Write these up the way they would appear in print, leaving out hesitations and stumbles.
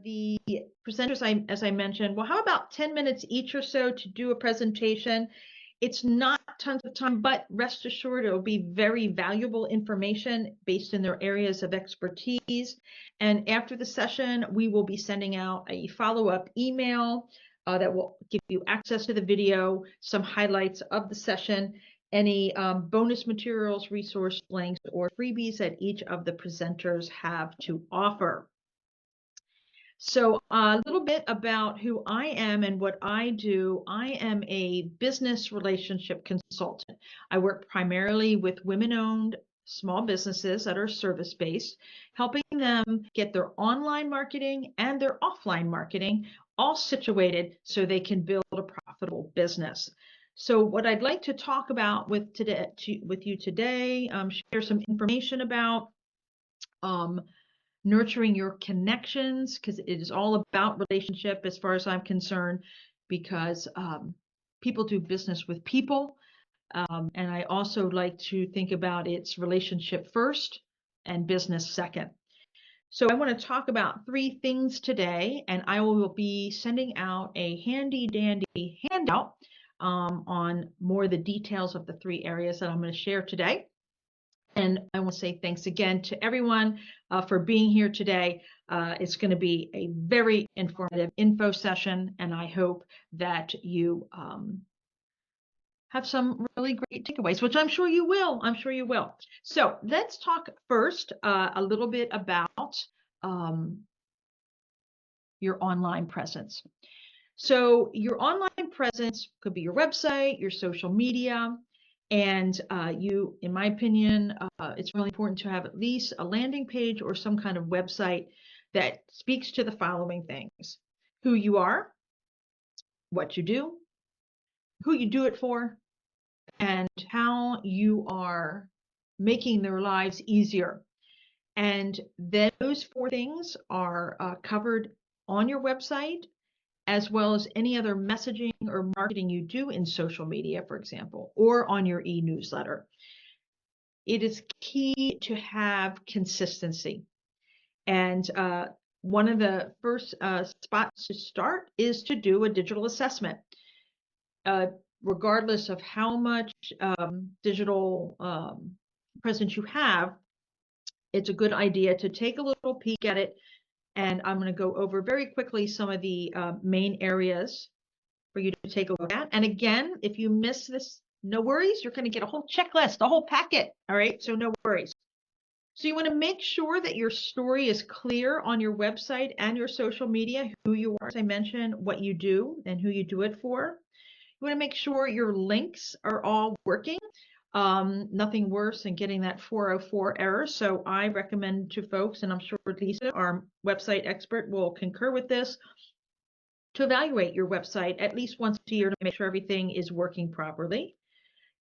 The presenters, as I mentioned, well, how about 10 minutes each or so to do a presentation? It's not tons of time, but rest assured it'll be very valuable information based in their areas of expertise. And after the session, we will be sending out a follow-up email that will give you access to the video, some highlights of the session, any bonus materials, resource links, or freebies that each of the presenters have to offer. So a little bit about who I am and what I do. I am a business relationship consultant. I work primarily with women-owned small businesses that are service-based, helping them get their online marketing and their offline marketing all situated so they can build a profitable business. So what I'd like to talk about with you today, share some information about nurturing your connections, because it is all about relationship as far as I'm concerned, because people do business with people. And I also like to think about its relationship first and business second. So I want to talk about 3 things today, and I will be sending out a handy dandy handout on more of the details of the 3 areas that I'm going to share today. And I want to say thanks again to everyone for being here today. It's going to be a very informative info session, and I hope that you have some really great takeaways, which I'm sure you will. I'm sure you will. So let's talk first a little bit about your online presence. So your online presence could be your website, your social media, and in my opinion, it's really important to have at least a landing page or some kind of website that speaks to the following things: who you are, what you do, who you do it for, and how you are making their lives easier. And those 4 things are covered on your website, as well as any other messaging or marketing you do in social media, for example, or on your e-newsletter. It is key to have consistency. And one of the first spots to start is to do a digital assessment. Regardless of how much digital presence you have, it's a good idea to take a little peek at it. And I'm going to go over very quickly some of the main areas for you to take a look at. And again, if you miss this, no worries. You're going to get a whole checklist, a whole packet. All right, so no worries. So you want to make sure that your story is clear on your website and your social media, who you are, as I mentioned, what you do, and who you do it for. You want to make sure your links are all working. Nothing worse than getting that 404 error. So I recommend to folks, and I'm sure Lisa, our website expert, will concur with this, to evaluate your website at least once a year to make sure everything is working properly.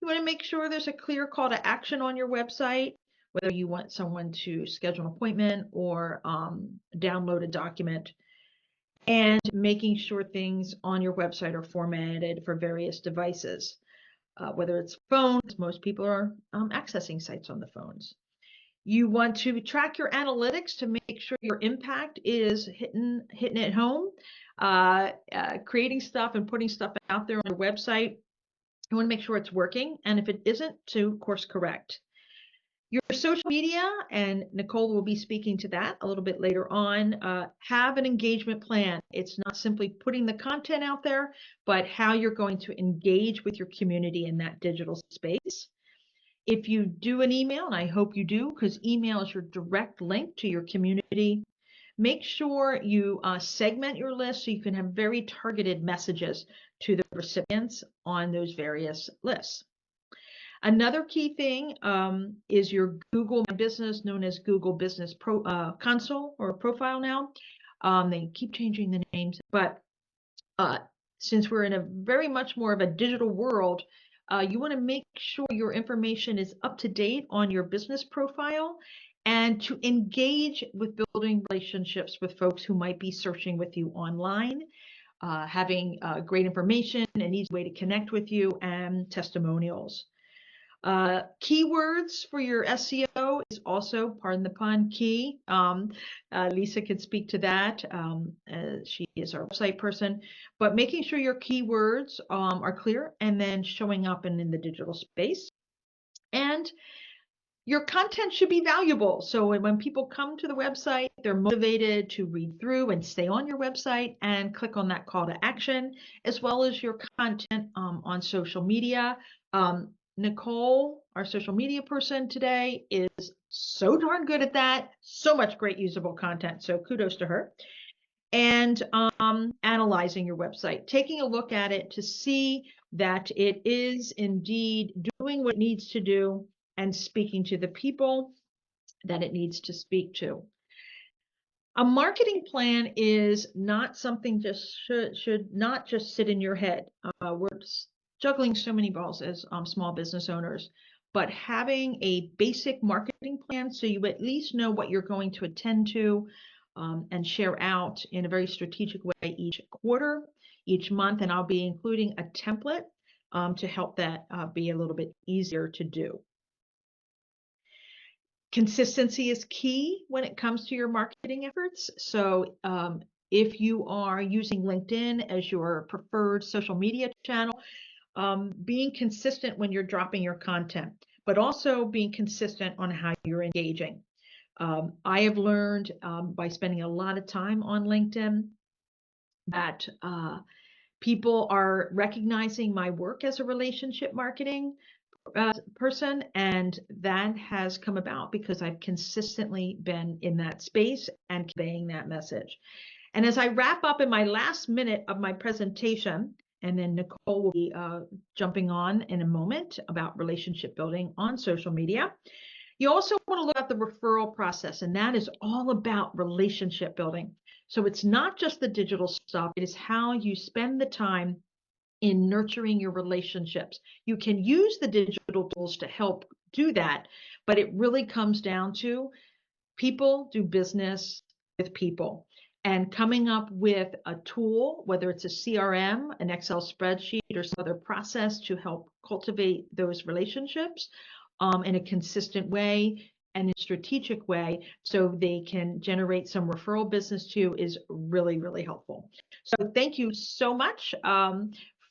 You want to make sure there's a clear call to action on your website, whether you want someone to schedule an appointment or download a document, and making sure things on your website are formatted for various devices, whether it's phones. Most people are accessing sites on the phones. You want to track your analytics to make sure your impact is hitting it home, creating stuff and putting stuff out there on your website. You want to make sure it's working, and if it isn't, to course correct. Your social media, and Nicole will be speaking to that a little bit later on, have an engagement plan. It's not simply putting the content out there, but how you're going to engage with your community in that digital space. If you do an email, and I hope you do, because email is your direct link to your community, make sure you segment your list so you can have very targeted messages to the recipients on those various lists. Another key thing is your Google My Business, known as Google Business Console or Profile now. They keep changing the names, but since we're in a very much more of a digital world, you want to make sure your information is up to date on your business profile, and to engage with building relationships with folks who might be searching with you online, having great information, an easy way to connect with you, and testimonials. Keywords for your SEO is is also, pardon the pun, key. Lisa could speak to that. She is our website person, but making sure your keywords are clear and then showing up in the digital space. And your content should be valuable. So when people come to the website, they're motivated to read through and stay on your website and click on that call to action, as well as your content on social media. Nicole, our social media person today, is so darn good at that. So much great usable content. So kudos to her. And analyzing your website, taking a look at it to see that it is indeed doing what it needs to do and speaking to the people that it needs to speak to. A marketing plan is not something just should not just sit in your head. We're juggling so many balls as small business owners, but having a basic marketing plan so you at least know what you're going to attend to and share out in a very strategic way each quarter, each month, and I'll be including a template to help that be a little bit easier to do. Consistency is key when it comes to your marketing efforts. So if you are using LinkedIn as your preferred social media channel, being consistent when you're dropping your content, but also being consistent on how you're engaging. I have learned by spending a lot of time on LinkedIn that people are recognizing my work as a relationship marketing person, and that has come about because I've consistently been in that space and conveying that message. And as I wrap up in my last minute of my presentation, and then Nicole will be jumping on in a moment about relationship building on social media, you also want to look at the referral process, and that is all about relationship building. So it's not just the digital stuff, it is how you spend the time in nurturing your relationships. You can use the digital tools to help do that, but it really comes down to people do business with people. And coming up with a tool, whether it's a CRM, an Excel spreadsheet, or some other process to help cultivate those relationships in a consistent way and in a strategic way so they can generate some referral business too, is really, really helpful. So thank you so much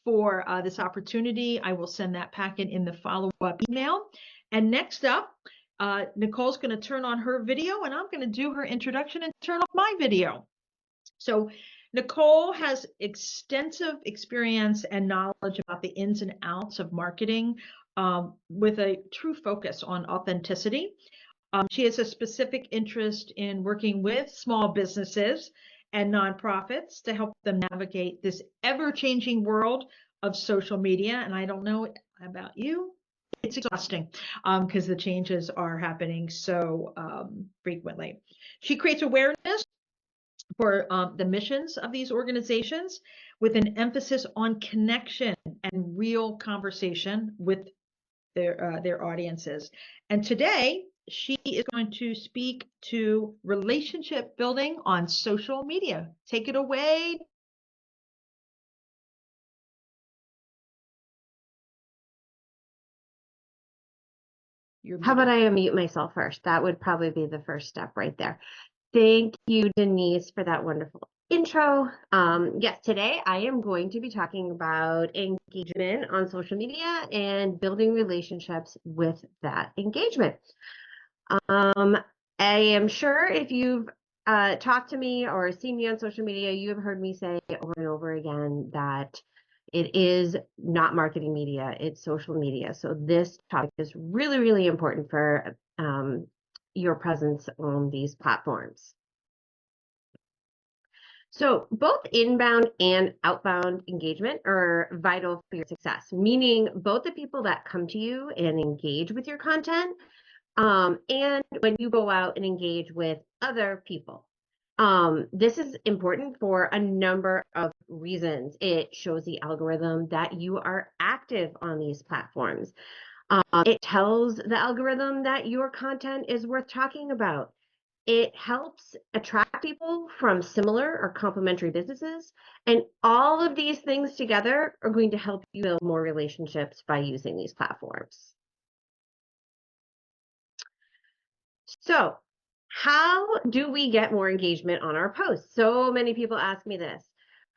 for this opportunity. I will send that packet in the follow-up email. And next up, Nicole's going to turn on her video and I'm going to do her introduction and turn off my video. So Nicole has extensive experience and knowledge about the ins and outs of marketing with a true focus on authenticity. She has a specific interest in working with small businesses and nonprofits to help them navigate this ever-changing world of social media. And I don't know about you, it's exhausting because the changes are happening so frequently. She creates awareness for the missions of these organizations with an emphasis on connection and real conversation with their audiences. And today, she is going to speak to relationship building on social media. Take it away. How about I unmute myself first? That would probably be the first step right there. Thank you, Denise, for that wonderful intro. Yes, today I am going to be talking about engagement on social media and building relationships with that engagement. I am sure if you've talked to me or seen me on social media, you have heard me say over and over again that it is not marketing media, it's social media. So this topic is really, really important for your presence on these platforms. So both inbound and outbound engagement are vital for your success, meaning both the people that come to you and engage with your content and when you go out and engage with other people. This is important for a number of reasons. It shows the algorithm that you are active on these platforms. It tells the algorithm that your content is worth talking about. It helps attract people from similar or complementary businesses. And all of these things together are going to help you build more relationships by using these platforms. So how do we get more engagement on our posts? So many people ask me this.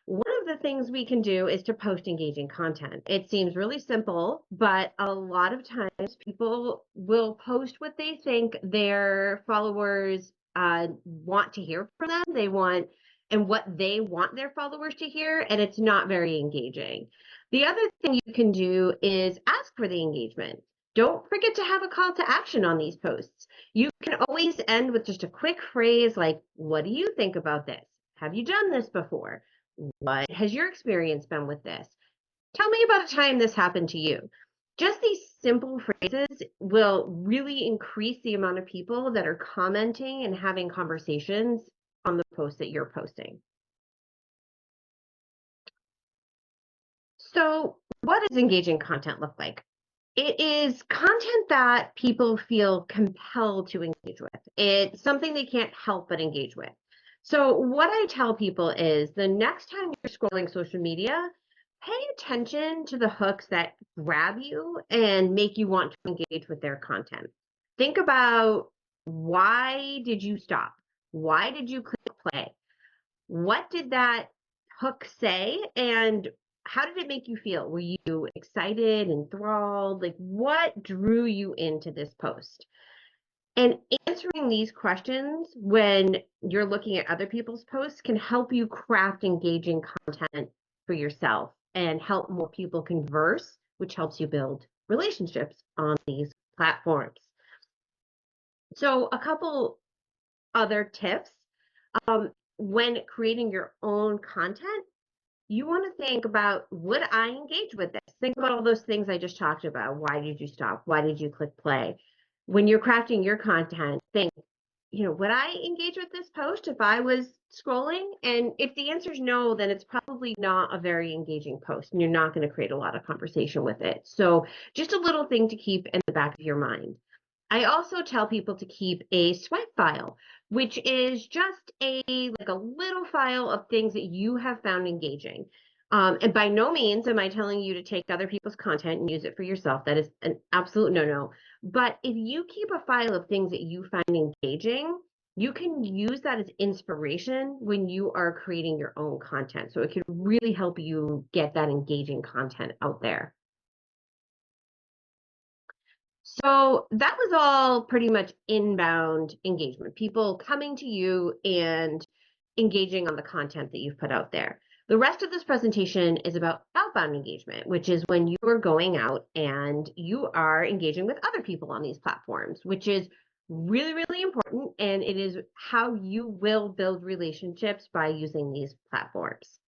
One of the things we can do is to post engaging content. It seems really simple, but a lot of times people will post what they think their followers want to hear from them. They want and what they want their followers to hear, and it's not very engaging. The other thing you can do is ask for the engagement. Don't forget to have a call to action on these posts. You can always end with just a quick phrase like, what do you think about this? Have you done this before? What has your experience been with this? Tell me about a time this happened to you. Just these simple phrases will really increase the amount of people that are commenting and having conversations on the post that you're posting. So, what does engaging content look like? It is content that people feel compelled to engage with. It's something they can't help but engage with. So, what I tell people is the next time you're scrolling social media, pay attention to the hooks that grab you and make you want to engage with their content. Think about, why did you stop? Why did you click play? What did that hook say? And how did it make you feel? Were you excited, enthralled? Like, what drew you into this post? And answering these questions when you're looking at other people's posts can help you craft engaging content for yourself and help more people converse, which helps you build relationships on these platforms. So, a couple other tips. When creating your own content, you want to think about, would I engage with this? Think about all those things I just talked about. Why did you stop? Why did you click play? When you're crafting your content, think, would I engage with this post if I was scrolling? And if the answer is no, then it's probably not a very engaging post and you're not going to create a lot of conversation with it. So just a little thing to keep in the back of your mind. I also tell people to keep a swipe file, which is just a little file of things that you have found engaging. And by no means am I telling you to take other people's content and use it for yourself. That is an absolute no-no. But if you keep a file of things that you find engaging, you can use that as inspiration when you are creating your own content. So it can really help you get that engaging content out there. So that was all pretty much inbound engagement, people coming to you and engaging on the content that you've put out there. The rest of this presentation is about outbound engagement, which is when you are going out and you are engaging with other people on these platforms, which is really, really important. And it is how you will build relationships by using these platforms.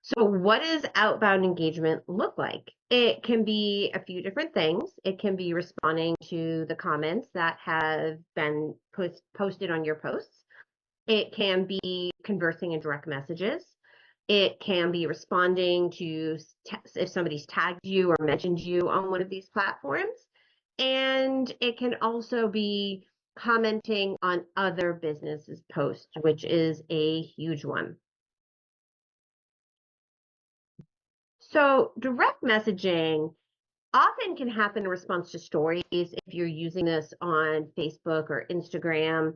So what does outbound engagement look like? It can be a few different things. It can be responding to the comments that have been posted on your posts. It can be conversing in direct messages. It can be responding to if somebody's tagged you or mentioned you on one of these platforms. And it can also be commenting on other businesses' posts, which is a huge one. So direct messaging often can happen in response to stories if you're using this on Facebook or Instagram.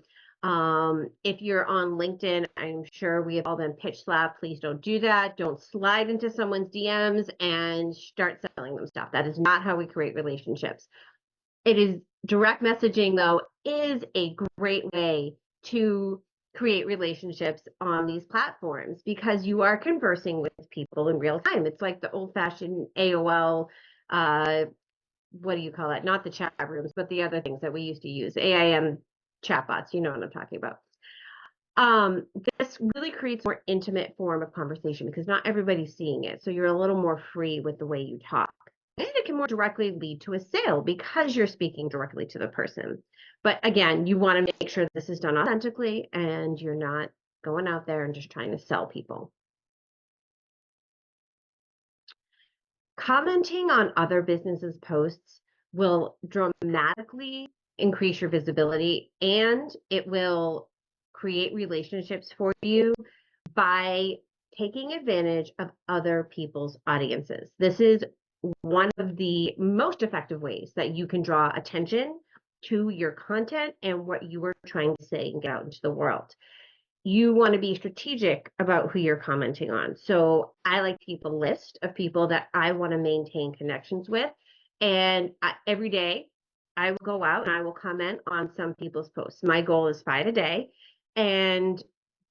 If you're on LinkedIn, I'm sure we have all been pitch slapped. Please don't do that. Don't slide into someone's DMs and start selling them stuff. That is not how we create relationships. Direct messaging, though, is a great way to create relationships on these platforms because you are conversing with people in real time. It's like the old-fashioned AOL, what do you call it? Not the chat rooms, but the other things that we used to use, AIM chatbots. You know what I'm talking about. This really creates a more intimate form of conversation because not everybody's seeing it. So you're a little more free with the way you talk. And it can more directly lead to a sale because you're speaking directly to the person. But again, you want to make sure this is done authentically and you're not going out there and just trying to sell people. Commenting on other businesses' posts will dramatically increase your visibility and it will create relationships for you by taking advantage of other people's audiences. This is one of the most effective ways that you can draw attention to your content and what you are trying to say and get out into the world. You want to be strategic about who you're commenting on. So I like to keep a list of people that I want to maintain connections with. And every day I will go out and I will comment on some people's posts. My goal is 5 a day. And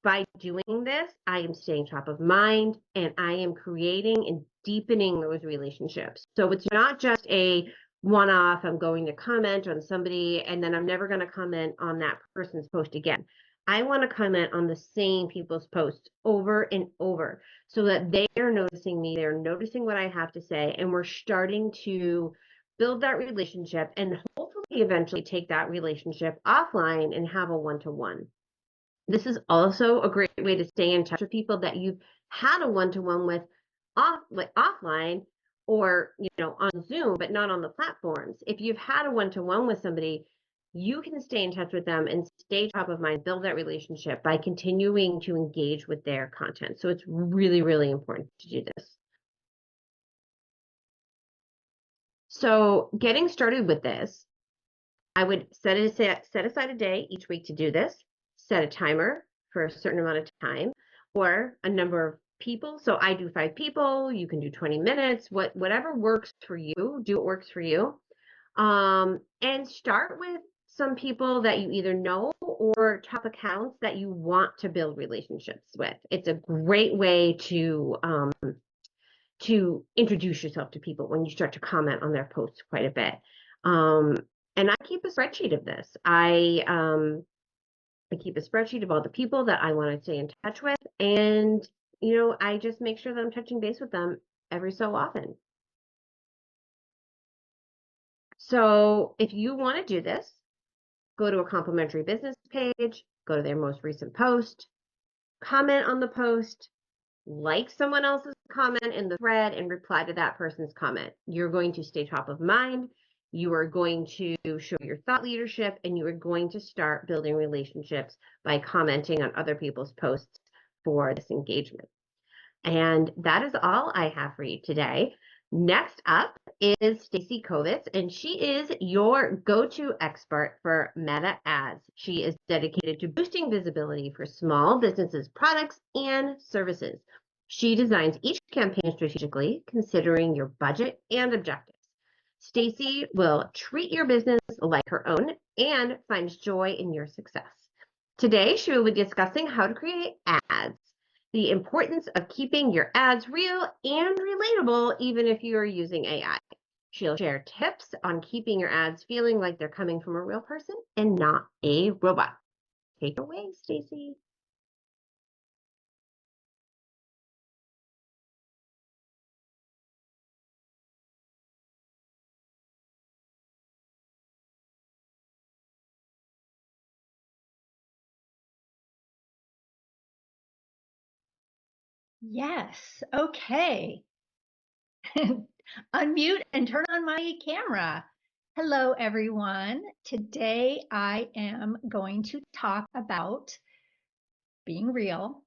by doing this, I am staying top of mind and I am creating and deepening those relationships. So it's not just a one off, I'm going to comment on somebody and then I'm never going to comment on that person's post again. I want to comment on the same people's posts over and over so that they are noticing me, they're noticing what I have to say, and we're starting to build that relationship and hopefully eventually take that relationship offline and have a one-to-one. This is also a great way to stay in touch with people that you've had a one-to-one with offline or on Zoom, but not on the platforms. If you've had a one-to-one with somebody, you can stay in touch with them and stay top of mind, build that relationship by continuing to engage with their content. So it's really, really important to do this. So getting started with this, I would set aside a day each week to do this, set a timer for a certain amount of time or a number of people. So I do 5 people, you can do 20 minutes, whatever works for you, do what works for you. And start with some people that you either know or top accounts that you want to build relationships with. It's a great way to introduce yourself to people when you start to comment on their posts quite a bit. And I keep a spreadsheet of this. I keep a spreadsheet of all the people that I want to stay in touch with. And, I just make sure that I'm touching base with them every so often. So if you want to do this, go to a complimentary business page, go to their most recent post, comment on the post, like someone else's comment in the thread and reply to that person's comment. You're going to stay top of mind. You are going to show your thought leadership and you are going to start building relationships by commenting on other people's posts for this engagement. And that is all I have for you today. Next up is Stacy Kovitz, and she is your go-to expert for Meta ads. She is dedicated to boosting visibility for small businesses, products, and services. She designs each campaign strategically, considering your budget and objectives. Stacy will treat your business like her own and finds joy in your success. Today, she will be discussing how to create ads, the importance of keeping your ads real and relatable, even if you are using AI. She'll share tips on keeping your ads feeling like they're coming from a real person and not a robot. Take it away, Stacy. Yes. Okay. Unmute and turn on my camera. Hello, everyone. Today I am going to talk about being real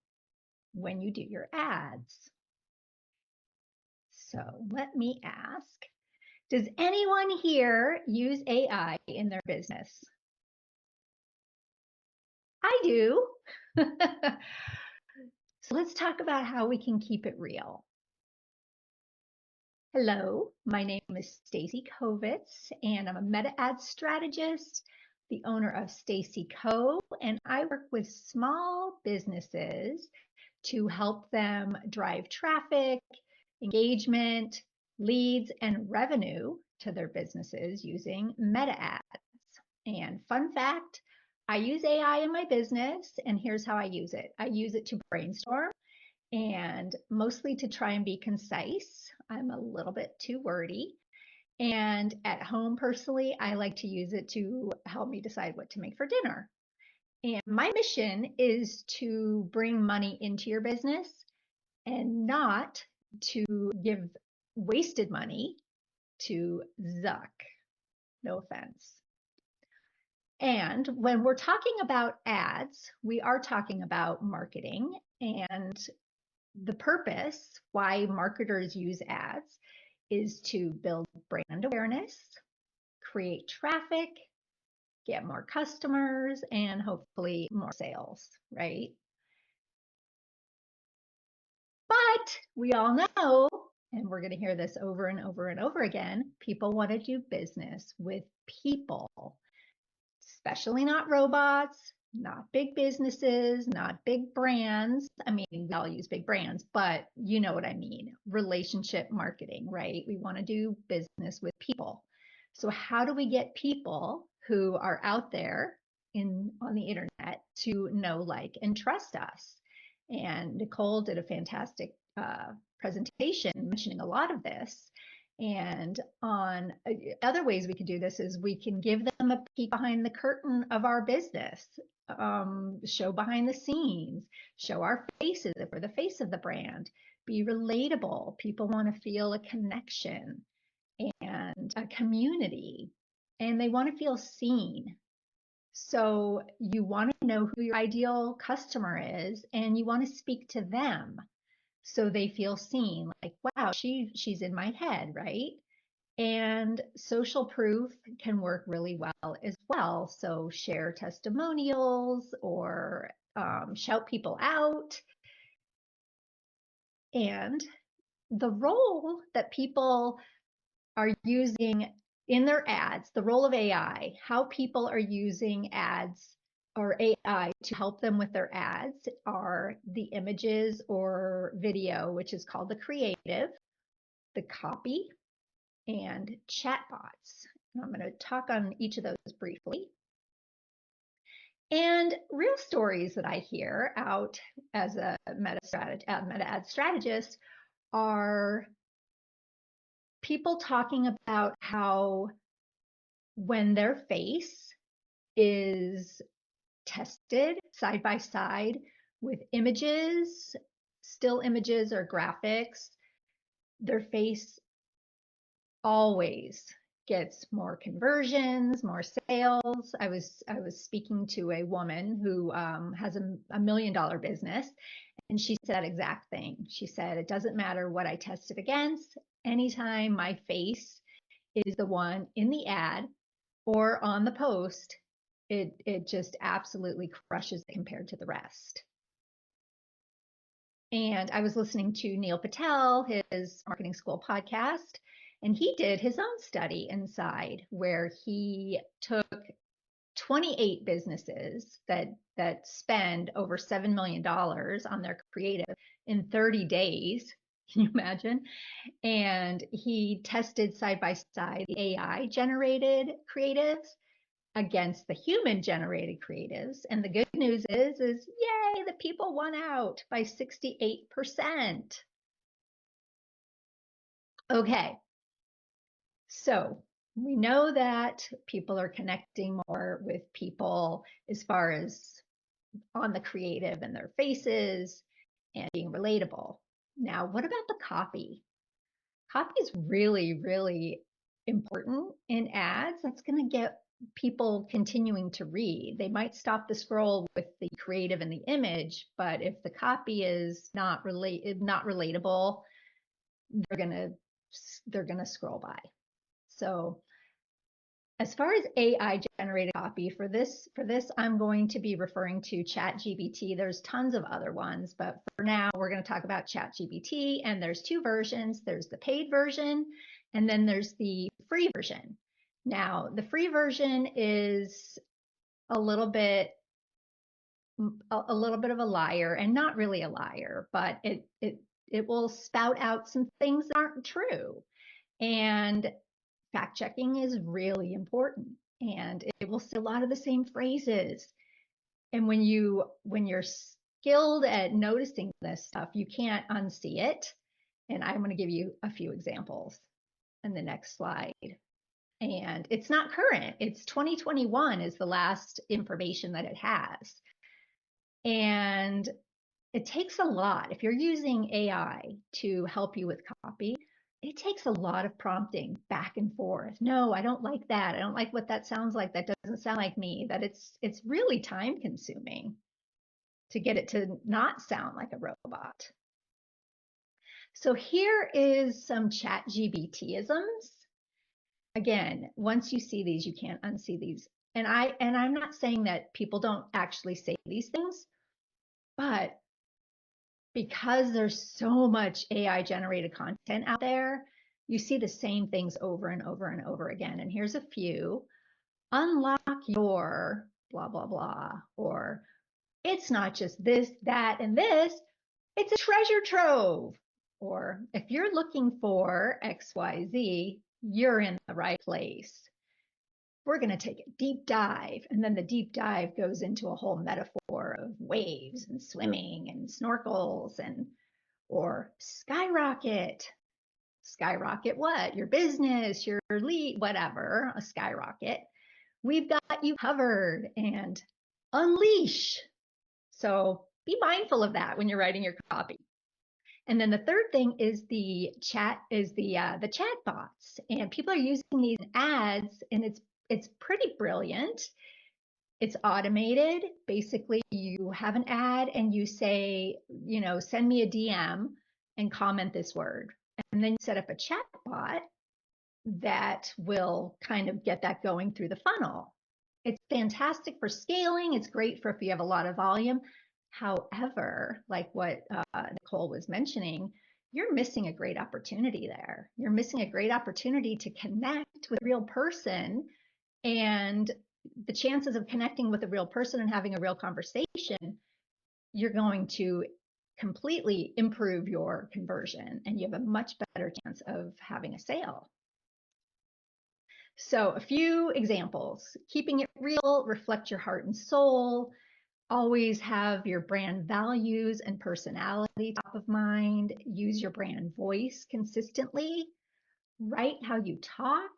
when you do your ads. So let me ask, does anyone here use AI in their business? I do. So let's talk about how we can keep it real. Hello, my name is Stacy Kovitz, and I'm a meta ad strategist, the owner of Stacy Co, and I work with small businesses to help them drive traffic, engagement, leads, and revenue to their businesses using meta ads. And fun fact, I use AI in my business, and here's how I use it. I use it to brainstorm and mostly to try and be concise. I'm a little bit too wordy. And at home, personally, I like to use it to help me decide what to make for dinner. And my mission is to bring money into your business and not to give wasted money to Zuck. No offense. And when we're talking about ads, we are talking about marketing, and the purpose why marketers use ads is to build brand awareness, create traffic, get more customers, and hopefully more sales, right? But we all know, and we're going to hear this over and over and over again, people want to do business with people, especially not robots, not big businesses, not big brands. I mean, we all use big brands, but you know what I mean. Relationship marketing, right? We want to do business with people. So how do we get people who are out there on the internet to know, like, and trust us? And Nicole did a fantastic presentation mentioning a lot of this. And on other ways we could do this is we can give them a peek behind the curtain of our business, show behind the scenes, show our faces if we're the face of the brand, be relatable. People want to feel a connection and a community, and they want to feel seen. So you want to know who your ideal customer is, and you want to speak to them so they feel seen, like, wow, she's in my head, right? And social proof can work really well as well. So share testimonials or shout people out. And the role that people are using in their ads, the role of AI, how people are using ads or AI to help them with their ads are the images or video, which is called the creative, the copy, and chatbots. And I'm going to talk on each of those briefly. And real stories that I hear out as a meta ad strategist are people talking about how when their face is tested side by side with images, still images or graphics, their face always gets more conversions, more sales. I was speaking to a woman who has a $1 million business, and she said that exact thing. She said, it doesn't matter what I test it against. Anytime my face is the one in the ad or on the post, it just absolutely crushes it compared to the rest. And I was listening to Neil Patel, his marketing school podcast, and he did his own study inside where he took 28 businesses that spend over $7 million on their creative in 30 days. Can you imagine? And he tested side by side the AI generated creatives against the human generated creatives. And the good news is yay, the people won out by 68%. Okay. So we know that people are connecting more with people as far as on the creative and their faces and being relatable. Now, what about the copy? Copy is really, really important in ads. That's going to get people continuing to read. They might stop the scroll with the creative and the image, but if the copy is not relatable, they're going to scroll by. So as far as AI generated copy for this, I'm going to be referring to ChatGPT. There's tons of other ones, but for now, we're going to talk about ChatGPT, and there's two versions. There's the paid version, and then there's the free version. Now, the free version is a little bit of a liar, and not really a liar, but it will spout out some things that aren't true. And fact checking is really important, and it will say a lot of the same phrases. And when you're skilled at noticing this stuff, you can't unsee it. And I'm going to give you a few examples in the next slide. And it's not current. It's 2021 is the last information that it has. And it takes a lot. If you're using AI to help you with copy, it takes a lot of prompting back and forth. No, I don't like that. I don't like what that sounds like. That doesn't sound like me. That it's really time consuming to get it to not sound like a robot. So here is some ChatGPT-isms. Again, once you see these, you can't unsee these. And I'm not saying that people don't actually say these things, but because there's so much AI generated content out there, you see the same things over and over and over again. And here's a few. Unlock your blah, blah, blah. Or it's not just this, that, and this, it's a treasure trove. Or if you're looking for XYZ, you're in the right place. We're going to take a deep dive. And then the deep dive goes into a whole metaphor of waves and swimming and snorkels and, or skyrocket. Skyrocket what? Your business, your lead, whatever, a skyrocket. We've got you covered. And unleash. So be mindful of that when you're writing your copy. And then the third thing is the chat bots, and people are using these ads, and it's pretty brilliant. It's automated. Basically, you have an ad and you say, send me a DM and comment this word, and then you set up a chat bot that will kind of get that going through the funnel. It's fantastic for scaling. It's great for if you have a lot of volume. However, like what Nicole was mentioning, you're missing a great opportunity there. You're missing a great opportunity to connect with a real person, and the chances of connecting with a real person and having a real conversation, you're going to completely improve your conversion, and you have a much better chance of having a sale. So a few examples: keeping it real, reflect your heart and soul, always have your brand values and personality top of mind, use your brand voice consistently, write how you talk,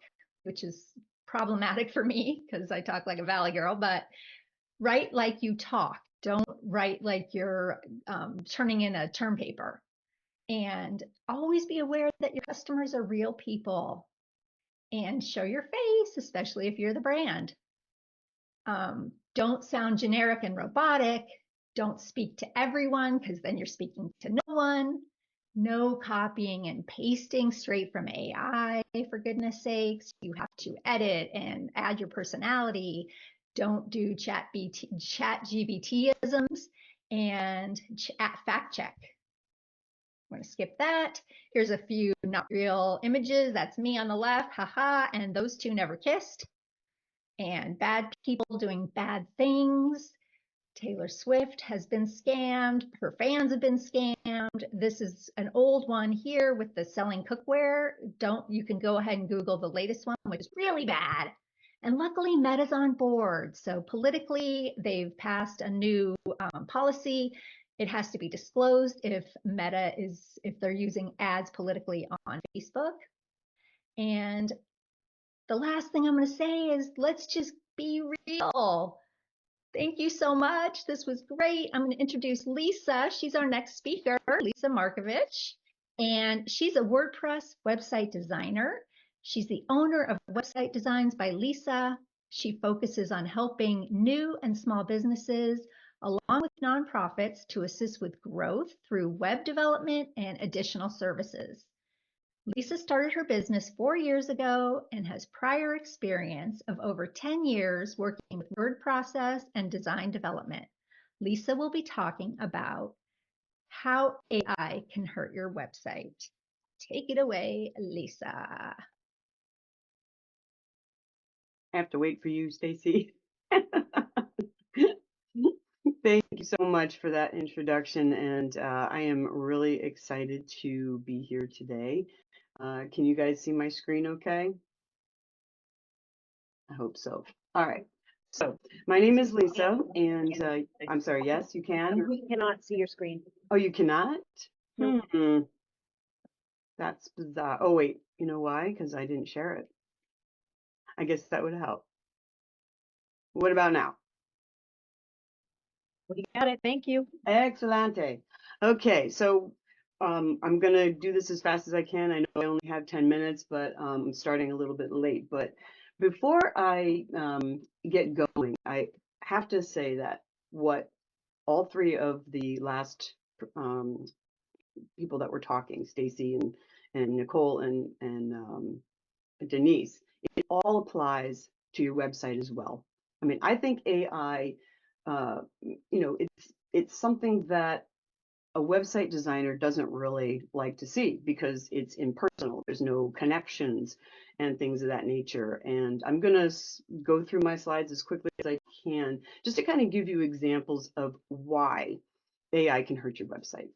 which is problematic for me because I talk like a valley girl, but write like you talk. Don't write like you're turning in a term paper. And always be aware that your customers are real people, and show your face, especially if you're the brand. Don't sound generic and robotic. Don't speak to everyone, because then you're speaking to no one. No copying and pasting straight from AI, for goodness sakes. You have to edit and add your personality. Don't do chat GBT-isms, and fact check. I'm going to skip that. Here's a few not real images. That's me on the left, haha, and those two never kissed. And bad people doing bad things. Taylor Swift has been scammed. Her fans have been scammed. This is an old one here with the selling cookware. You can go ahead and Google the latest one, which is really bad. And luckily, Meta's on board. So politically, they've passed a new policy. It has to be disclosed if they're using ads politically on Facebook. And the last thing I'm going to say is, let's just be real. Thank you so much. This was great. I'm going to introduce Lisa. She's our next speaker, Lisa Markovich, and she's a WordPress website designer. She's the owner of Website Designs by Lisa. She focuses on helping new and small businesses, along with nonprofits, to assist with growth through web development and additional services. Lisa started her business 4 years ago and has prior experience of over 10 years working with word process and design development. Lisa will be talking about how AI can hurt your website. Take it away, Lisa. I have to wait for you, Stacy. Thank you so much for that introduction, and I am really excited to be here today. Can you guys see my screen okay? I hope so. All right. So my name is Lisa, and I'm sorry, yes, you can? We cannot see your screen. Oh, you cannot? No. That's bizarre. Oh, wait, you know why? Because I didn't share it. I guess that would help. What about now? We got it. Thank you. Excellente. Okay, so I'm going to do this as fast as I can. I know I only have 10 minutes, but I'm starting a little bit late. But before I get going, I have to say that what all three of the last people that were talking, Stacy and Nicole and Denise, it all applies to your website as well. I mean, I think AI, it's something that a website designer doesn't really like to see because it's impersonal. There's no connections and things of that nature. And I'm going to go through my slides as quickly as I can just to kind of give you examples of why AI can hurt your website.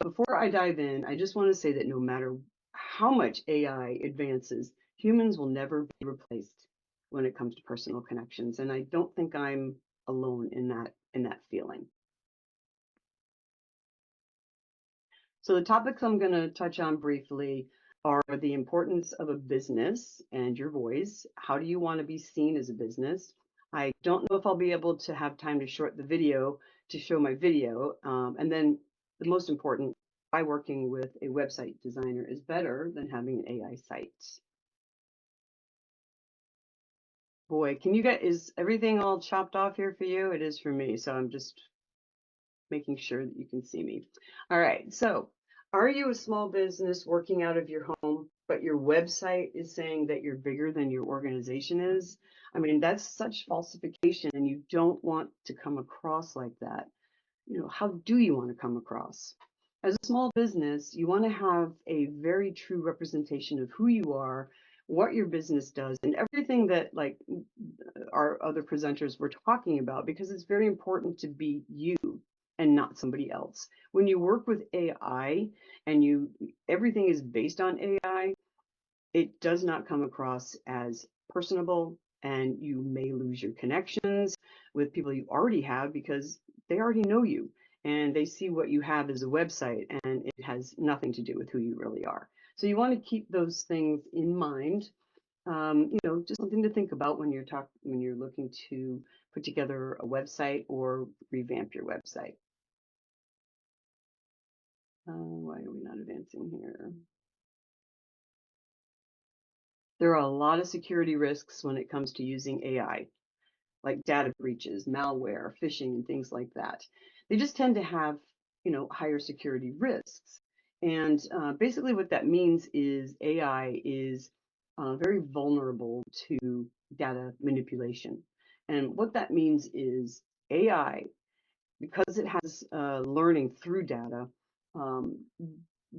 Before I dive in, I just want to say that no matter how much AI advances, humans will never be replaced when it comes to personal connections. And I don't think I'm alone in that feeling. So the topics I'm going to touch on briefly are the importance of a business and your voice. How do you want to be seen as a business? I don't know if I'll be able to have time to short the video to show my video. And then the most important, why working with a website designer is better than having an AI site. Boy, is everything all chopped off here for you? It is for me, so I'm just making sure that you can see me. All right, so are you a small business working out of your home, but your website is saying that you're bigger than your organization is? I mean, that's such falsification, and you don't want to come across like that. How do you want to come across? As a small business, you want to have a very true representation of who you are, what your business does, and everything that like our other presenters were talking about, because it's very important to be you and not somebody else. When you work with AI and everything is based on AI, it does not come across as personable, and you may lose your connections with people you already have because they already know you and they see what you have as a website, and it has nothing to do with who you really are. So you want to keep those things in mind. Just something to think about when you're looking to put together a website or revamp your website. Why are we not advancing here? There are a lot of security risks when it comes to using AI, like data breaches, malware, phishing, and things like that. They just tend to have, higher security risks. And basically what that means is AI is very vulnerable to data manipulation. And what that means is AI, because it has learning through data, um,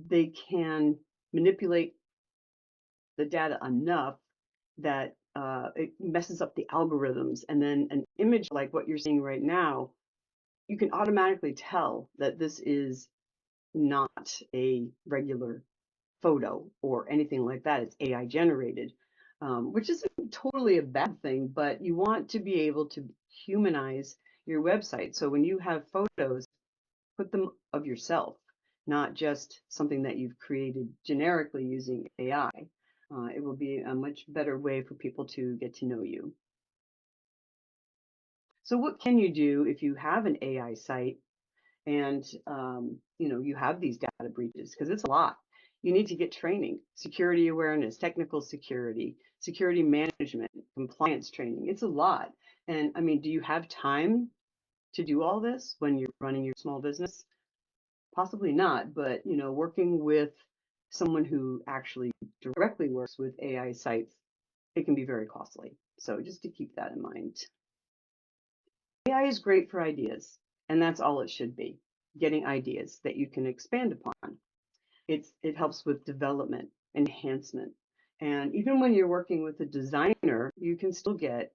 they can manipulate the data enough that it messes up the algorithms. And then an image like what you're seeing right now, you can automatically tell that this is not a regular photo or anything like that. It's AI generated, which isn't totally a bad thing, but you want to be able to humanize your website. So when you have photos, put them of yourself, not just something that you've created generically using AI. It will be a much better way for people to get to know you. So what can you do if you have an AI site and you have these data breaches? Because it's a lot. You need to get training, security awareness, technical security, security management, compliance training. It's a lot. And I mean, do you have time to do all this when you're running your small business? Possibly not, but working with someone who actually directly works with AI sites, it can be very costly. So just to keep that in mind. AI is great for ideas, and that's all it should be, getting ideas that you can expand upon. It helps with development, enhancement. And even when you're working with a designer, you can still get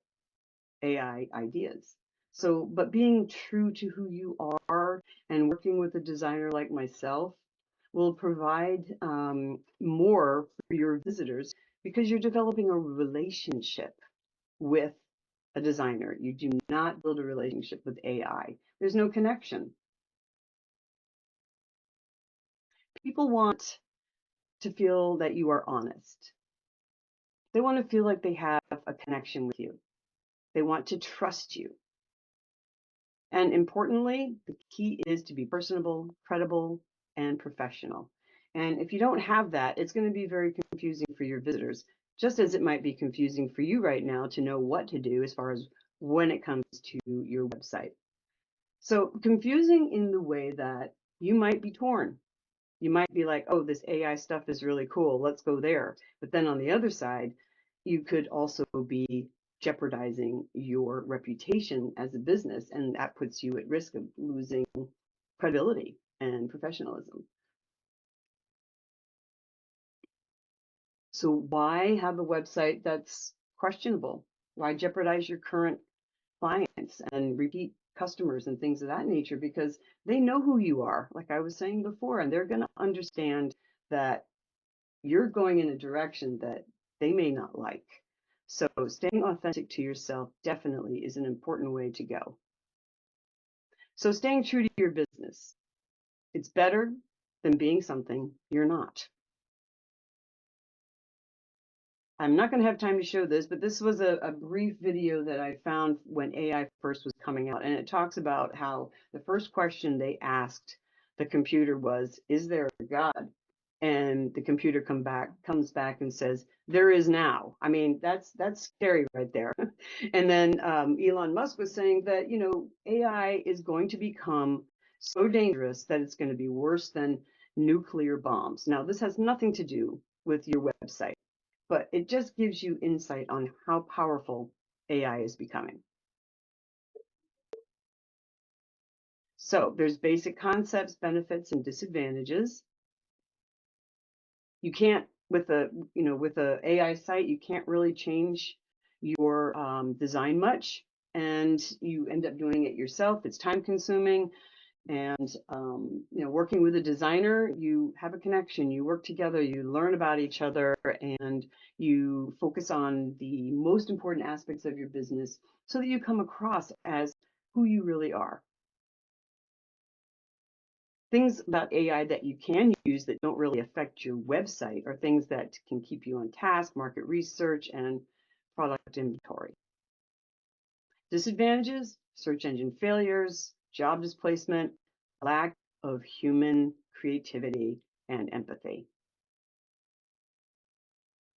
AI ideas. So, but being true to who you are and working with a designer like myself will provide more for your visitors because you're developing a relationship with a designer. You do not build a relationship with AI. There's no connection. People want to feel that you are honest. They want to feel like they have a connection with you. They want to trust you. And importantly, the key is to be personable, credible, and professional. And if you don't have that, it's going to be very confusing for your visitors, just as it might be confusing for you right now to know what to do as far as when it comes to your website. So confusing in the way that you might be torn. You might be like, oh, this AI stuff is really cool. Let's go there. But then on the other side, you could also be jeopardizing your reputation as a business, and that puts you at risk of losing credibility and professionalism. So why have a website that's questionable? Why jeopardize your current clients and repeat customers and things of that nature? Because they know who you are, like I was saying before, and they're going to understand that you're going in a direction that they may not like. So staying authentic to yourself definitely is an important way to go. So staying true to your business, it's better than being something you're not. I'm not going to have time to show this, but this was a brief video that I found when AI first was coming out. And it talks about how the first question they asked the computer was, is there a God? And the computer comes back and says, there is now. I mean, that's scary right there. And then Elon Musk was saying that, you know, AI is going to become so dangerous that it's going to be worse than nuclear bombs. Now, this has nothing to do with your website, but it just gives you insight on how powerful AI is becoming. So there's basic concepts, benefits, and disadvantages. You can't, with a AI site, you can't really change your design much, and you end up doing it yourself. It's time consuming. And working with a designer, you have a connection, you work together, you learn about each other, and you focus on the most important aspects of your business so that you come across as who you really are. Things about AI that you can use that don't really affect your website are things that can keep you on task: market research and product inventory. Disadvantages: search engine failures, job displacement, lack of human creativity and empathy.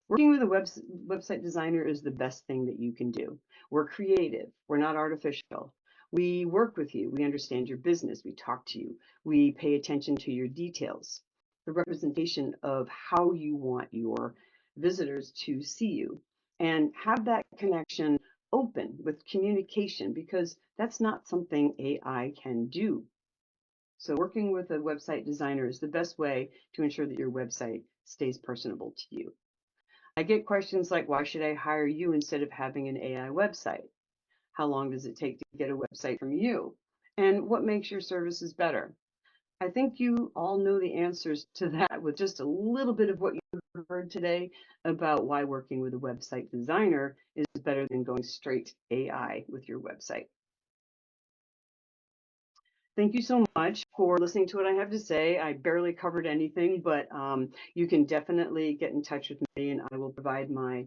Working with a website designer is the best thing that you can do. We're creative. We're not artificial. We work with you. We understand your business. We talk to you. We pay attention to your details, the representation of how you want your visitors to see you, and have that connection open with communication, because that's not something AI can do. So working with a website designer is the best way to ensure that your website stays personable to you. I get questions like, why should I hire you instead of having an AI website? How long does it take to get a website from you? And what makes your services better? I think you all know the answers to that with just a little bit of what you heard today about why working with a website designer is better than going straight AI with your website. Thank you so much for listening to what I have to say. I barely covered anything, but you can definitely get in touch with me, and I will provide my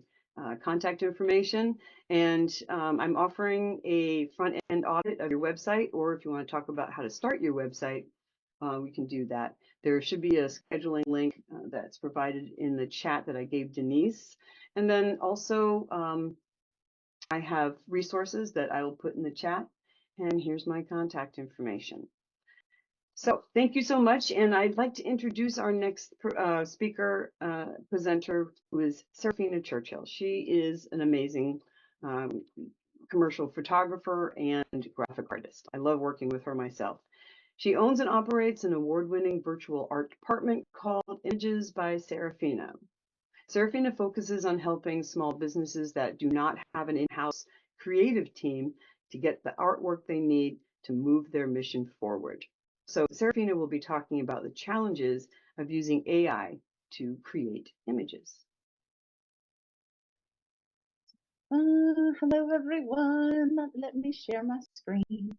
contact information. And I'm offering a front-end audit of your website, or if you want to talk about how to start your website, we can do that. There should be a scheduling link that's provided in the chat that I gave Denise. And then also I have resources that I will put in the chat. And here's my contact information. So thank you so much. And I'd like to introduce our next speaker, presenter, who is Serafina Churchill. She is an amazing commercial photographer and graphic artist. I love working with her myself. She owns and operates an award-winning virtual art department called Images by Serafina. Serafina focuses on helping small businesses that do not have an in-house creative team to get the artwork they need to move their mission forward. So Serafina will be talking about the challenges of using AI to create images. Hello, everyone. Let me share my screen.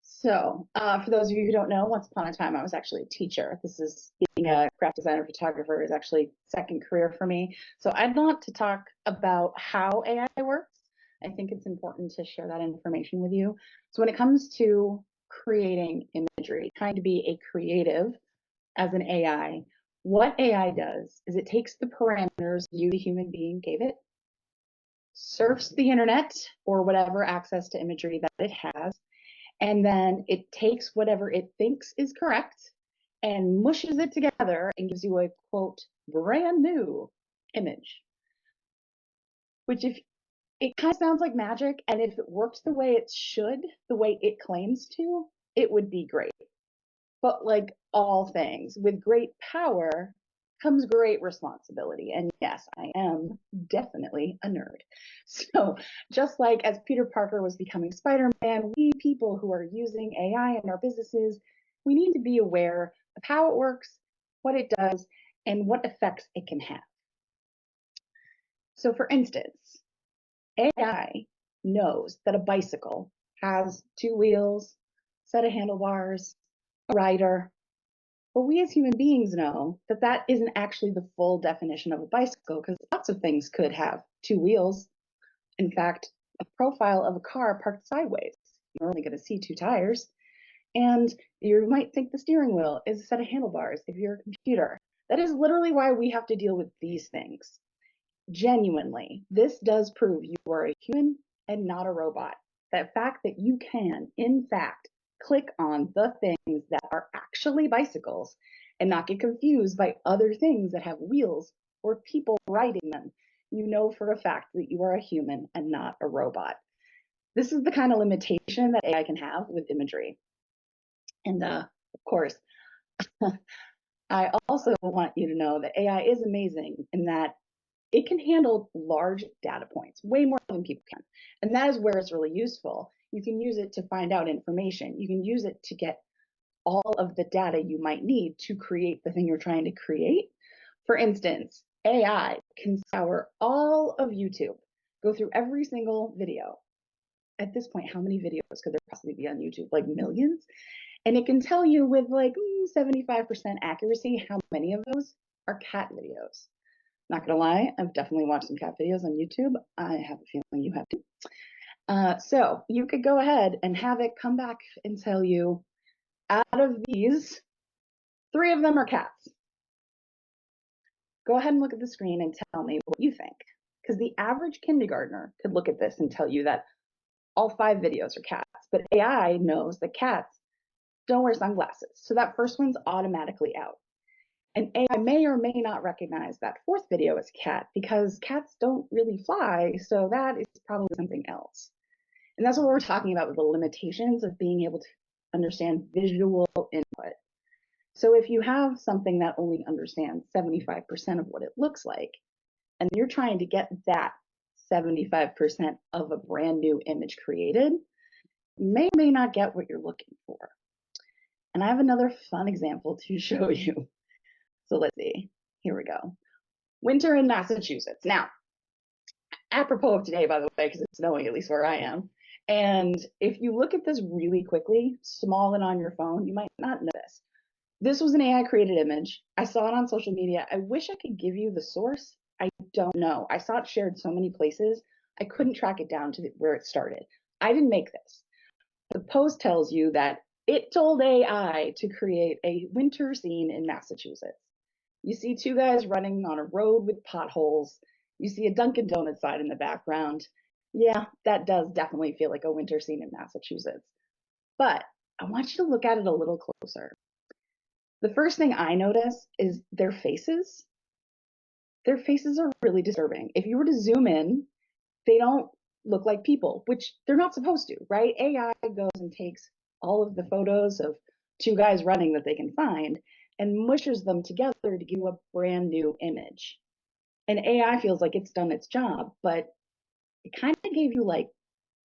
So for those of you who don't know, once upon a time, I was actually a teacher. This is being a graphic designer photographer is actually second career for me. So I'd want to talk about how AI works. I think it's important to share that information with you. So when it comes to creating imagery, trying to be a creative as an AI, what AI does is it takes the parameters you, the human being, gave it, surfs the internet or whatever access to imagery that it has, and then it takes whatever it thinks is correct and mushes it together and gives you a, quote, brand new image. Which it kind of sounds like magic. And if it worked the way it should, the way it claims to, it would be great. But like all things, with great power comes great responsibility. And yes, I am definitely a nerd. So just like as Peter Parker was becoming Spider-Man, we people who are using AI in our businesses, we need to be aware of how it works, what it does, and what effects it can have. So for instance, AI knows that a bicycle has two wheels, set of handlebars, a rider. But we as human beings know that that isn't actually the full definition of a bicycle, because lots of things could have two wheels. In fact, a profile of a car parked sideways, you're only going to see two tires. And you might think the steering wheel is a set of handlebars if you're a computer. That is literally why we have to deal with these things. Genuinely, this does prove you are a human and not a robot. The fact that you can, in fact, click on the things that are actually bicycles and not get confused by other things that have wheels or people riding them. You know for a fact that you are a human and not a robot. This is the kind of limitation that AI can have with imagery. And of course, I also want you to know that AI is amazing in that it can handle large data points, way more than people can. And that is where it's really useful. You can use it to find out information. You can use it to get all of the data you might need to create the thing you're trying to create. For instance, AI can scour all of YouTube, go through every single video. At this point, how many videos could there possibly be on YouTube? Like millions? And it can tell you with like 75% accuracy how many of those are cat videos. Not gonna lie, I've definitely watched some cat videos on YouTube. I have a feeling you have too. So you could go ahead and have it come back and tell you, out of these, 3 of them are cats. Go ahead and look at the screen and tell me what you think. Because the average kindergartner could look at this and tell you that all 5 videos are cats, but AI knows that cats don't wear sunglasses. So that first one's automatically out. And AI may or may not recognize that 4th video as cat because cats don't really fly, so that is probably something else. And that's what we're talking about with the limitations of being able to understand visual input. So if you have something that only understands 75% of what it looks like, and you're trying to get that 75% of a brand new image created, you may or may not get what you're looking for. And I have another fun example to show you. So let's see, here we go. Winter in Massachusetts. Now, apropos of today, by the way, because it's snowing, at least where I am. And if you look at this really quickly, small and on your phone, you might not notice. This was an AI created image. I saw it on social media. I wish I could give you the source. I don't know. I saw it shared so many places. I couldn't track it down to where it started. I didn't make this. The post tells you that it told AI to create a winter scene in Massachusetts. You see 2 guys running on a road with potholes. You see a Dunkin' Donuts sign in the background. Yeah, that does definitely feel like a winter scene in Massachusetts. But I want you to look at it a little closer. The first thing I notice is their faces. Their faces are really disturbing. If you were to zoom in, they don't look like people, which they're not supposed to, right? AI goes and takes all of the photos of 2 guys running that they can find and mushes them together to give you a brand new image. And AI feels like it's done its job, but it kind of gave you like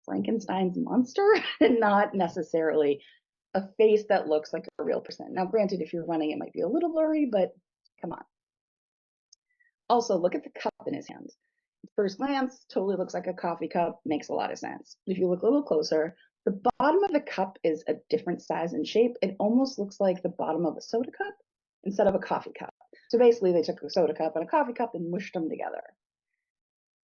Frankenstein's monster and not necessarily a face that looks like a real person. Now, granted, if you're running, it might be a little blurry, but come on. Also, look at the cup in his hand. First glance, totally looks like a coffee cup, makes a lot of sense. If you look a little closer, the bottom of the cup is a different size and shape. It almost looks like the bottom of a soda cup instead of a coffee cup. So basically, they took a soda cup and a coffee cup and mushed them together.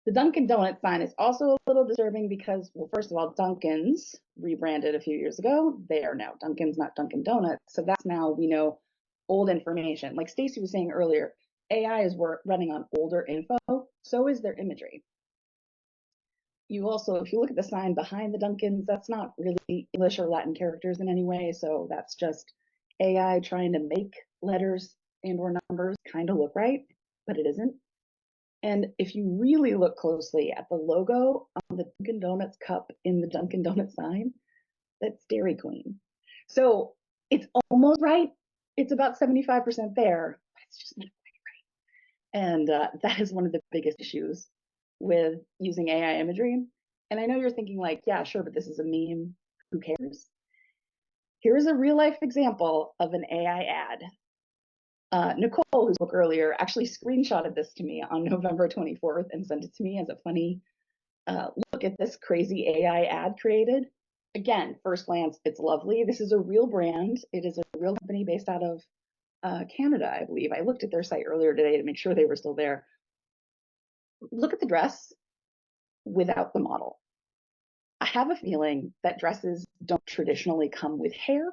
The Dunkin' Donuts sign is also a little disturbing because, well, first of all, Dunkin's rebranded a few years ago. They are now Dunkin's, not Dunkin' Donuts. So that's now, we know, old information. Like Stacy was saying earlier, AI is running on older info, so is their imagery. You also, if you look at the sign behind the Dunkin's, that's not really English or Latin characters in any way, so that's just AI trying to make letters and or numbers kind of look right, but it isn't. And if you really look closely at the logo on the Dunkin' Donuts cup in the Dunkin' Donuts sign, that's Dairy Queen. So it's almost right. It's about 75% there, but it's just not quite right. And that is one of the biggest issues with using AI imagery. And I know you're thinking like, yeah, sure, but this is a meme. Who cares? Here's a real life example of an AI ad. Nicole, who spoke earlier, actually screenshotted this to me on November 24th and sent it to me as a funny look at this crazy AI ad created. Again, first glance, it's lovely. This is a real brand. It is a real company based out of Canada, I believe. I looked at their site earlier today to make sure they were still there. Look at the dress without the model. I have a feeling that dresses don't traditionally come with hair.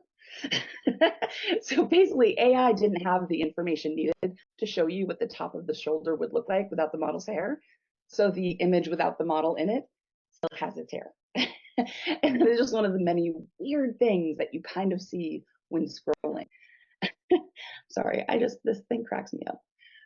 So basically, AI didn't have the information needed to show you what the top of the shoulder would look like without the model's hair. So the image without the model in it still has its hair. And it's just one of the many weird things that you kind of see when scrolling. Sorry, this thing cracks me up.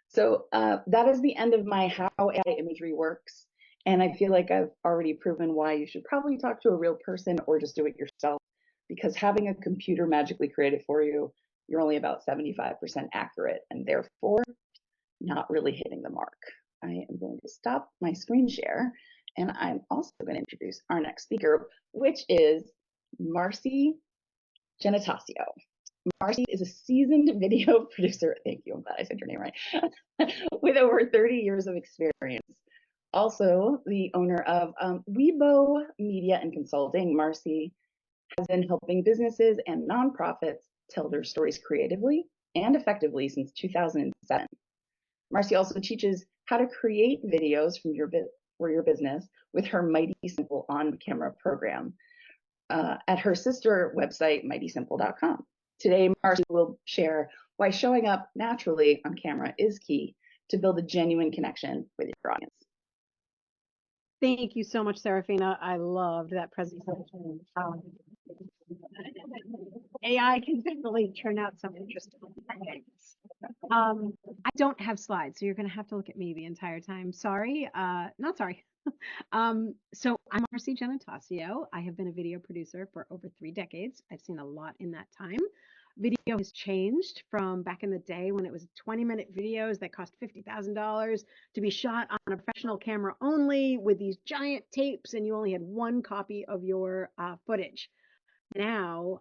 So that is the end of my how AI imagery works. And I feel like I've already proven why you should probably talk to a real person or just do it yourself, because having a computer magically create it for you, you're only about 75% accurate and therefore not really hitting the mark. I am going to stop my screen share, and I'm also going to introduce our next speaker, which is Marcy Genetasio. Marcy is a seasoned video producer. Thank you. I'm glad I said your name right. With over 30 years of experience. Also, the owner of Weibo Media and Consulting, Marcy has been helping businesses and nonprofits tell their stories creatively and effectively since 2007. Marcy also teaches how to create videos for your business with her Mighty Simple on-camera program at her sister website, mightysimple.com. Today, Marcy will share why showing up naturally on camera is key to build a genuine connection with your audience. Thank you so much, Serafina. I loved that presentation. AI can definitely turn out some interesting things. I don't have slides, so you're going to have to look at me the entire time. Sorry, not sorry. So I'm Marcy Genetasio. I have been a video producer for over 3 decades. I've seen a lot in that time. Video has changed from back in the day when it was 20-minute videos that cost $50,000 to be shot on a professional camera only with these giant tapes, and you only had one copy of your footage. Now,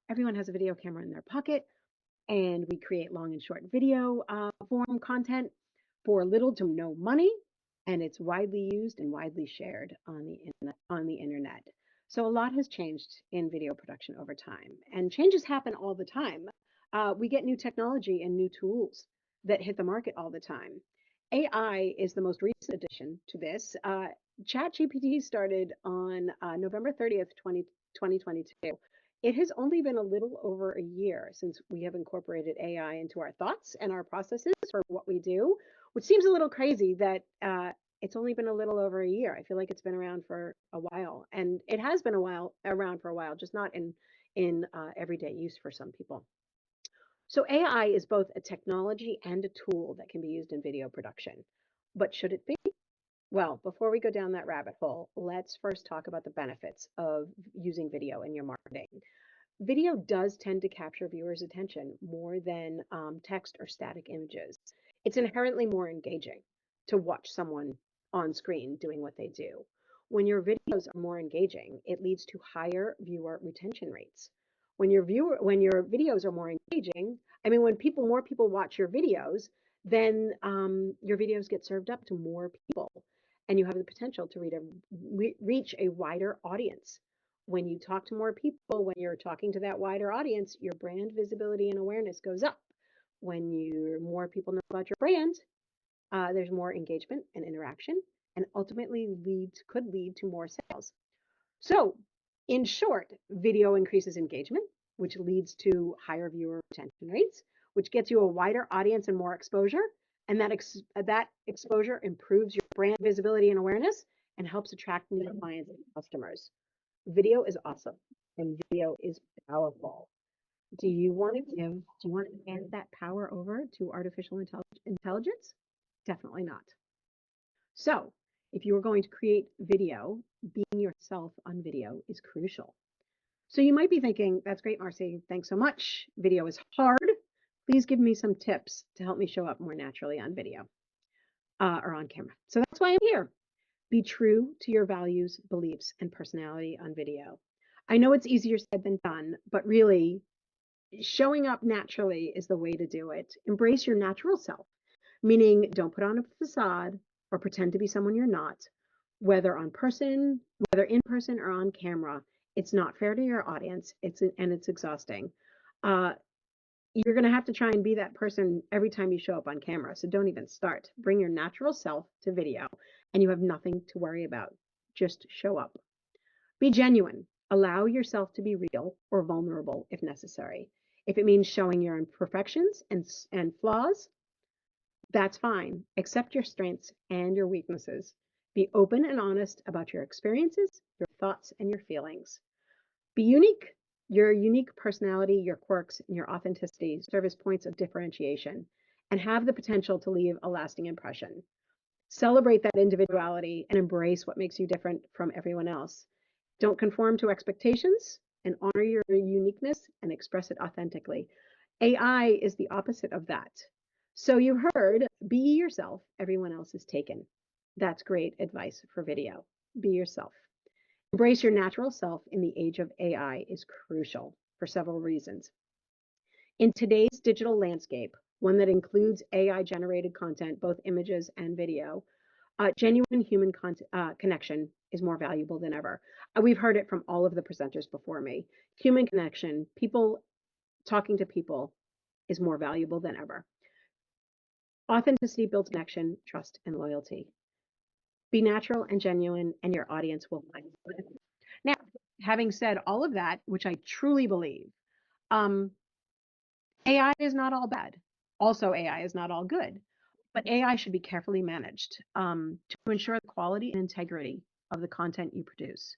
everyone has a video camera in their pocket, and we create long and short video form content for little to no money, and it's widely used and widely shared on the internet. So a lot has changed in video production over time, and changes happen all the time. We get new technology and new tools that hit the market all the time. AI is the most recent addition to this. ChatGPT started on November 30th, 2022. It has only been a little over a year since we have incorporated AI into our thoughts and our processes for what we do, which seems a little crazy that it's only been a little over a year. I feel like it's been around for a while, and it has been around for a while, just not in everyday use for some people. So AI is both a technology and a tool that can be used in video production. But should it be? Well, before we go down that rabbit hole, let's first talk about the benefits of using video in your marketing. Video does tend to capture viewers' attention more than text or static images. It's inherently more engaging to watch someone on screen doing what they do. When your videos are more engaging, it leads to higher viewer retention rates. When your videos are more engaging, I mean, when more people watch your videos, then your videos get served up to more people, and you have the potential to reach a wider audience. When you talk to more people, when you're talking to that wider audience, your brand visibility and awareness goes up. When more people know about your brand, there's more engagement and interaction, and ultimately could lead to more sales. So, in short, video increases engagement, which leads to higher viewer retention rates, which gets you a wider audience and more exposure. And that exposure improves your brand visibility and awareness and helps attract new clients and customers. Video is awesome, and video is powerful. Do you want to hand that power over to artificial intelligence? Definitely not. So if you are going to create video, being yourself on video is crucial. So you might be thinking, that's great, Marcy. Thanks so much. Video is hard. Please give me some tips to help me show up more naturally on video or on camera. So that's why I'm here. Be true to your values, beliefs, and personality on video. I know it's easier said than done, but really showing up naturally is the way to do it. Embrace your natural self, meaning don't put on a facade or pretend to be someone you're not, whether in person or on camera. It's not fair to your audience. It's exhausting. Uh, you're going to have to try and be that person every time you show up on camera. So don't even start. Bring your natural self to video and you have nothing to worry about. Just show up. Be genuine. Allow yourself to be real or vulnerable if necessary. If it means showing your imperfections and flaws, that's fine. Accept your strengths and your weaknesses. Be open and honest about your experiences, your thoughts, and your feelings. Be unique. Your unique personality, your quirks, and your authenticity serve as points of differentiation and have the potential to leave a lasting impression. Celebrate that individuality and embrace what makes you different from everyone else. Don't conform to expectations and honor your uniqueness and express it authentically. AI is the opposite of that. So you heard, be yourself, everyone else is taken. That's great advice for video. Be yourself. Embrace your natural self in the age of AI is crucial for several reasons. In today's digital landscape, one that includes AI-generated content, both images and video, genuine human connection is more valuable than ever. We've heard it from all of the presenters before me. Human connection, people talking to people, is more valuable than ever. Authenticity builds connection, trust, and loyalty. Be natural and genuine, and your audience will find it. Now, having said all of that, which I truly believe, AI is not all bad. Also, AI is not all good, but AI should be carefully managed to ensure the quality and integrity of the content you produce.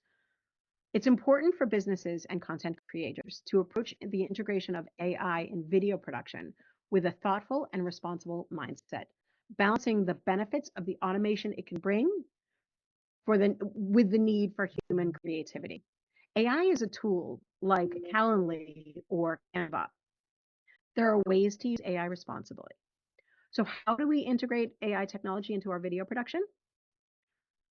It's important for businesses and content creators to approach the integration of AI in video production with a thoughtful and responsible mindset, balancing the benefits of the automation it can bring with the need for human creativity. AI is a tool like Calendly or Canva. There are ways to use AI responsibly. So how do we integrate AI technology into our video production?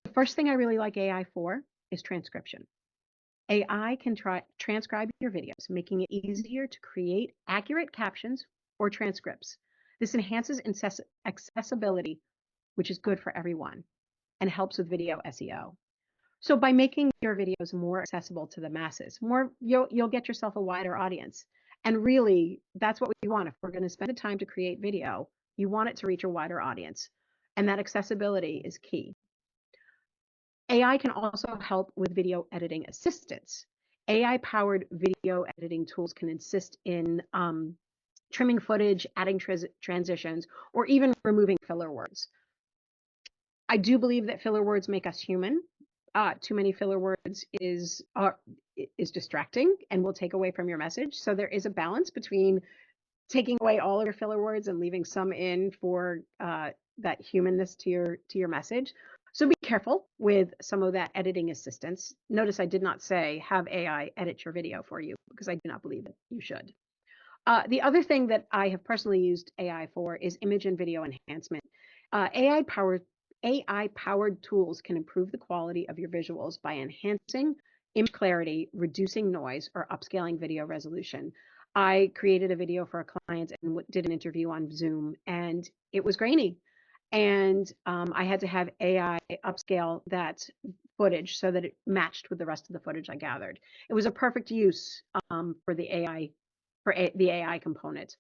The first thing I really like AI for is transcription. AI can transcribe your videos, making it easier to create accurate captions or transcripts. This enhances accessibility, which is good for everyone, and helps with video SEO. So by making your videos more accessible to the masses, you'll get yourself a wider audience. And really, that's what we want. If we're going to spend the time to create video, you want it to reach a wider audience. And that accessibility is key. AI can also help with video editing assistance. AI-powered video editing tools can assist in trimming footage, adding transitions, or even removing filler words. I do believe that filler words make us human. Too many filler words is distracting and will take away from your message. So there is a balance between taking away all of your filler words and leaving some in for that humanness to your message. So be careful with some of that editing assistance. Notice I did not say have AI edit your video for you because I do not believe that you should. The other thing that I have personally used AI for is image and video enhancement. AI-powered tools can improve the quality of your visuals by enhancing image clarity, reducing noise, or upscaling video resolution. I created a video for a client and did an interview on Zoom, and it was grainy. And I had to have AI upscale that footage so that it matched with the rest of the footage I gathered. It was a perfect use for the AI component.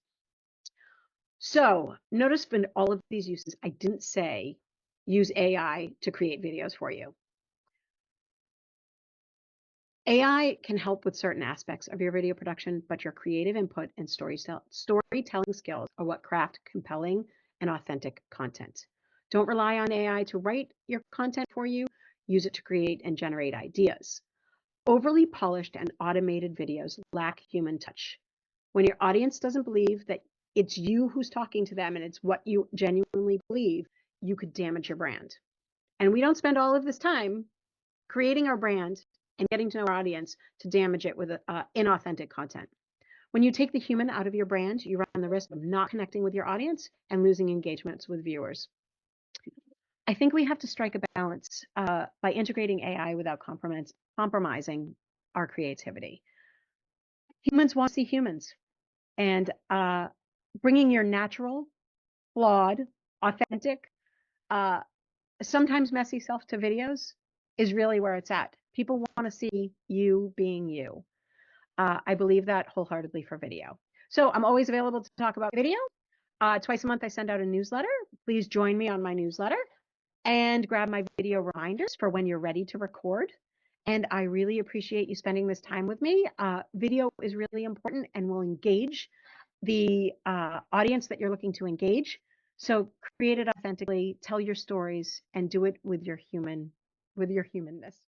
So notice for all of these uses, I didn't say use AI to create videos for you. AI can help with certain aspects of your video production, but your creative input and storytelling skills are what craft compelling and authentic content. Don't rely on AI to write your content for you. Use it to create and generate ideas. Overly polished and automated videos lack human touch. When your audience doesn't believe that it's you who's talking to them and it's what you genuinely believe, you could damage your brand. And we don't spend all of this time creating our brand and getting to know our audience to damage it with inauthentic content. When you take the human out of your brand, you run the risk of not connecting with your audience and losing engagements with viewers. I think we have to strike a balance by integrating AI without compromising our creativity. Humans want to see humans, and bringing your natural, flawed, authentic, sometimes messy self to videos is really where it's at. People want to see you being you. I believe that wholeheartedly for video. So I'm always available to talk about video. Twice a month, I send out a newsletter. Please join me on my newsletter and grab my video reminders for when you're ready to record. And I really appreciate you spending this time with me. Video is really important and will engage the audience that you're looking to engage. So create it authentically, tell your stories, and do it with your humanness.